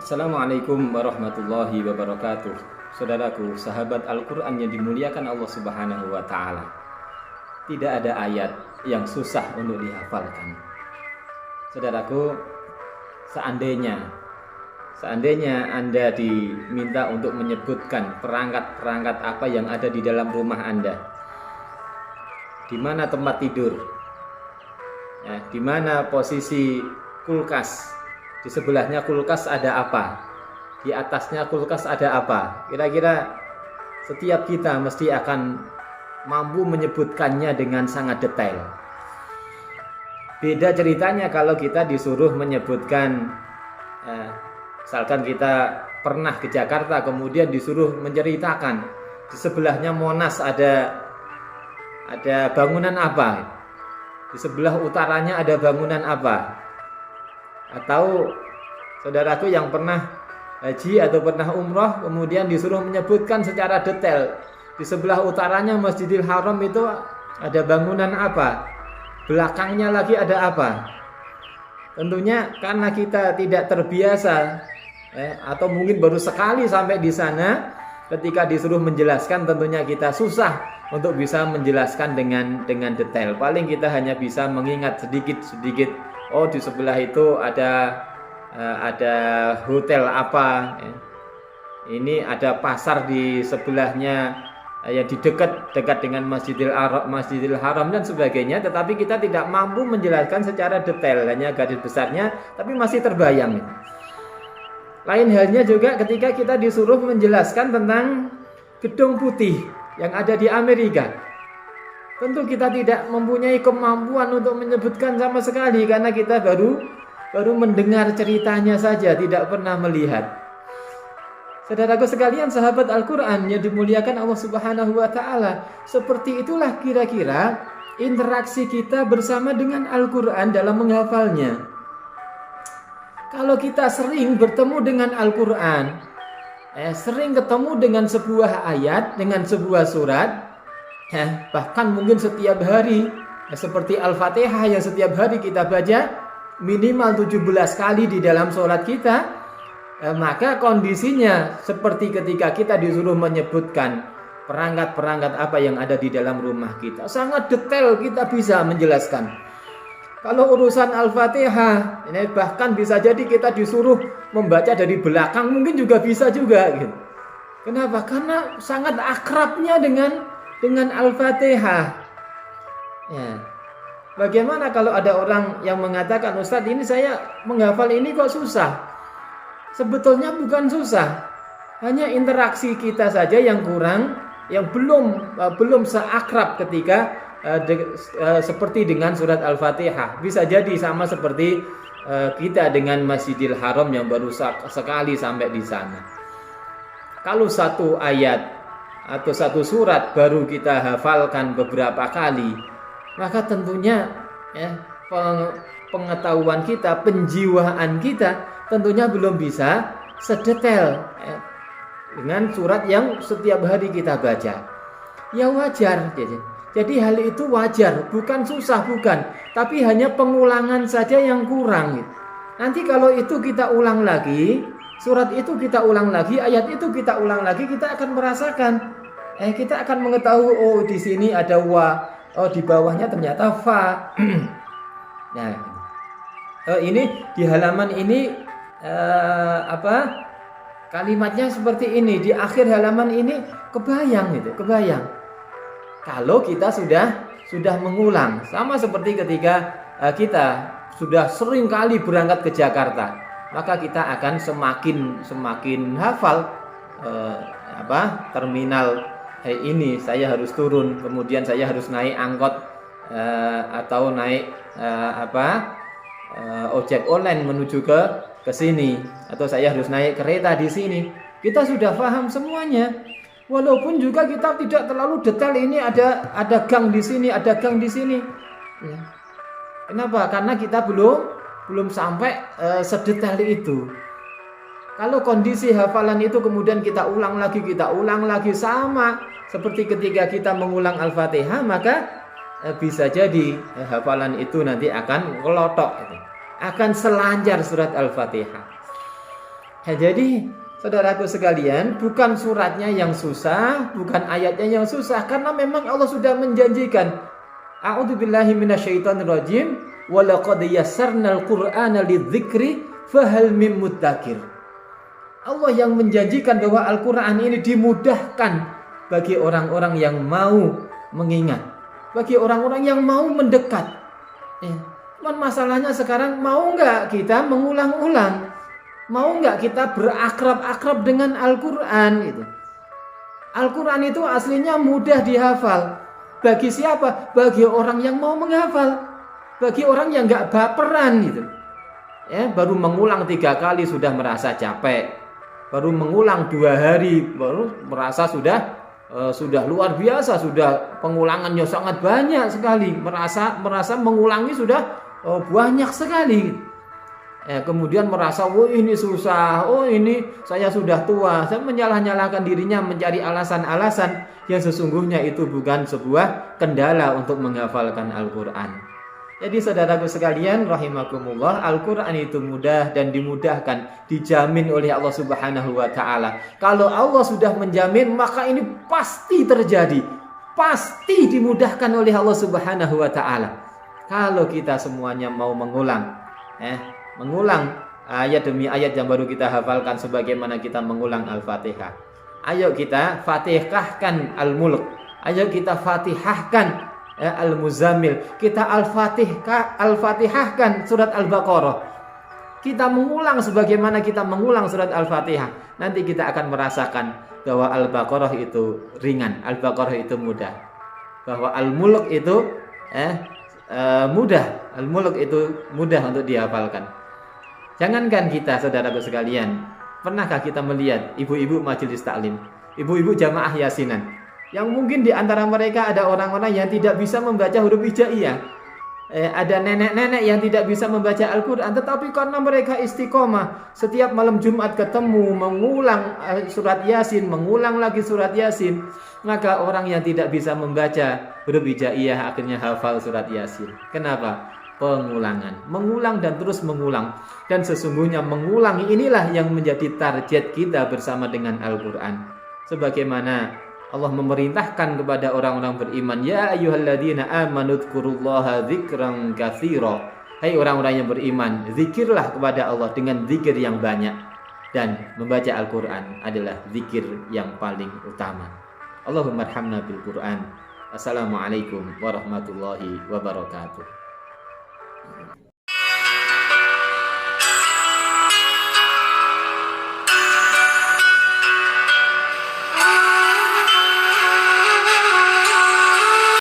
Assalamualaikum warahmatullahi wabarakatuh. Saudaraku, sahabat Al-Quran yang dimuliakan Allah Subhanahu wa Ta'ala, tidak ada ayat yang susah untuk dihafalkan. Saudaraku, seandainya Anda diminta untuk menyebutkan perangkat-perangkat apa yang ada di dalam rumah Anda, di mana tempat tidur, di mana posisi kulkas, di sebelahnya kulkas ada apa, di atasnya kulkas ada apa, kira-kira setiap kita mesti akan mampu menyebutkannya dengan sangat detail. Beda ceritanya kalau kita disuruh menyebutkan, misalkan kita pernah ke Jakarta kemudian disuruh menceritakan di sebelahnya Monas ada bangunan apa, di sebelah utaranya ada bangunan apa. Atau saudaraku yang pernah haji atau pernah umroh kemudian disuruh menyebutkan secara detail di sebelah utaranya Masjidil Haram itu ada bangunan apa, belakangnya lagi ada apa. Tentunya karena kita tidak terbiasa, atau mungkin baru sekali sampai di sana, ketika disuruh menjelaskan tentunya kita susah untuk bisa menjelaskan dengan detail. Paling kita hanya bisa mengingat sedikit-sedikit. Oh, di sebelah itu ada hotel apa, ini ada pasar di sebelahnya yang di dekat dengan Masjidil Haram dan sebagainya. Tetapi kita tidak mampu menjelaskan secara detail, hanya garis besarnya, tapi masih terbayang. Lain halnya juga ketika kita disuruh menjelaskan tentang Gedung Putih yang ada di Amerika. Tentu kita tidak mempunyai kemampuan untuk menyebutkan sama sekali, karena kita baru mendengar ceritanya saja, tidak pernah melihat. Saudaraku sekalian, sahabat Al-Quran yang dimuliakan Allah Subhanahu wa Ta'ala, seperti itulah kira-kira interaksi kita bersama dengan Al-Quran dalam menghafalnya. Kalau kita sering bertemu dengan Al-Quran, sering ketemu dengan sebuah ayat, dengan sebuah surat, bahkan mungkin setiap hari, seperti Al-Fatihah yang setiap hari kita baca minimal 17 kali di dalam sholat kita, maka kondisinya seperti ketika kita disuruh menyebutkan perangkat-perangkat apa yang ada di dalam rumah kita. Sangat detail kita bisa menjelaskan. Kalau urusan Al-Fatihah, ini bahkan bisa jadi kita disuruh membaca dari belakang, mungkin juga bisa juga gitu. Kenapa? Karena sangat akrabnya dengan Al-Fatihah. Ya. Bagaimana kalau ada orang yang mengatakan, Ustadz, ini saya menghafal ini kok susah? Sebetulnya bukan susah, hanya interaksi kita saja yang kurang, yang belum seakrab ketika seperti dengan surat Al-Fatihah. Bisa jadi sama seperti kita dengan Masjidil Haram yang baru sekali sampai di sana. Kalau satu ayat atau satu surat baru kita hafalkan beberapa kali, maka tentunya pengetahuan kita, penjiwaan kita tentunya belum bisa sedetail dengan surat yang setiap hari kita baca. Ya wajar, jadi hal itu wajar, bukan susah, bukan, tapi hanya pengulangan saja yang kurang. Nanti kalau itu kita ulang lagi, surat itu kita ulang lagi, ayat itu kita ulang lagi, kita akan merasakan, kita akan mengetahui, oh di sini ada wa, oh di bawahnya ternyata fa. Nah, ini di halaman ini kalimatnya seperti ini, di akhir halaman ini kebayang. Kalau kita sudah mengulang, sama seperti ketika kita sudah sering kali berangkat ke Jakarta, maka kita akan semakin hafal terminal ini saya harus turun, kemudian saya harus naik angkot atau naik ojek online menuju ke sini, atau saya harus naik kereta di sini. Kita sudah paham semuanya. Walaupun juga kita tidak terlalu detail, ini ada gang di sini, ada gang di sini. Ya. Kenapa? Karena kita belum sampai sedetail itu. Kalau kondisi hafalan itu kemudian kita ulang lagi sama seperti ketika kita mengulang Al-Fatihah, maka bisa jadi hafalan itu nanti akan kelotok, akan selancar surat Al-Fatihah. Jadi saudaraku sekalian, bukan suratnya yang susah, bukan ayatnya yang susah, karena memang Allah sudah menjanjikan. A'udzubillahi minasyaitonirrajim. Wa laqad yassarnal Qur'ana lidzikri fahal mim mudzakir. Allah yang menjanjikan bahwa Al-Qur'an ini dimudahkan bagi orang-orang yang mau mengingat, bagi orang-orang yang mau mendekat. Cuman masalahnya sekarang, mau nggak kita mengulang-ulang? Mau nggak kita berakrab-akrab dengan Al-Quran gitu? Al-Quran itu aslinya mudah dihafal. Bagi siapa? Bagi orang yang mau menghafal. Bagi orang yang nggak baperan gitu. Baru mengulang 3 kali sudah merasa capek. Baru mengulang 2 hari baru merasa sudah luar biasa, sudah pengulangannya sangat banyak sekali. Merasa mengulangi sudah banyak sekali. Kemudian merasa, oh ini susah, oh ini saya sudah tua. Saya menyalah-nyalahkan dirinya, mencari alasan-alasan yang sesungguhnya itu bukan sebuah kendala untuk menghafalkan Al-Quran. Jadi saudaraku sekalian rahimakumullah, Al-Quran itu mudah dan dimudahkan, dijamin oleh Allah Subhanahu wa Ta'ala. Kalau Allah sudah menjamin, maka ini pasti terjadi, pasti dimudahkan oleh Allah Subhanahu wa Ta'ala. Kalau kita semuanya mau mengulang ayat demi ayat yang baru kita hafalkan, sebagaimana kita mengulang Al-Fatihah. Ayo kita fatihahkan Al-Mulk, ayo kita fatihahkan Al-Muzammil, kita Al-Fatihahkan surat Al-Baqarah. Kita mengulang sebagaimana kita mengulang surat Al-Fatihah. Nanti kita akan merasakan bahwa Al-Baqarah itu ringan, Al-Baqarah itu mudah, bahwa Al-Mulk itu mudah, Al-Mulk itu mudah untuk dihafalkan. Jangankan kita, saudaraku sekalian, pernahkah kita melihat ibu-ibu majelis taklim, ibu-ibu jamaah yasinan, yang mungkin di antara mereka ada orang-orang yang tidak bisa membaca huruf hijaiyah, ada nenek-nenek yang tidak bisa membaca Al-Quran, tetapi karena mereka istiqomah, setiap malam Jumat ketemu, mengulang surat Yasin, mengulang lagi surat Yasin, maka orang yang tidak bisa membaca huruf hijaiyah akhirnya hafal surat Yasin. Kenapa? Pengulangan, mengulang dan terus mengulang. Dan sesungguhnya mengulang inilah yang menjadi target kita bersama dengan Al-Quran. Sebagaimana Allah memerintahkan kepada orang-orang beriman, ya ayyuhalladzina amanu dzkurullaha dzikran katsira. Hai orang-orang yang beriman, zikirlah kepada Allah dengan zikir yang banyak, dan membaca Al-Qur'an adalah zikir yang paling utama. Allahumma arhamna bil Qur'an. Assalamualaikum warahmatullahi wabarakatuh.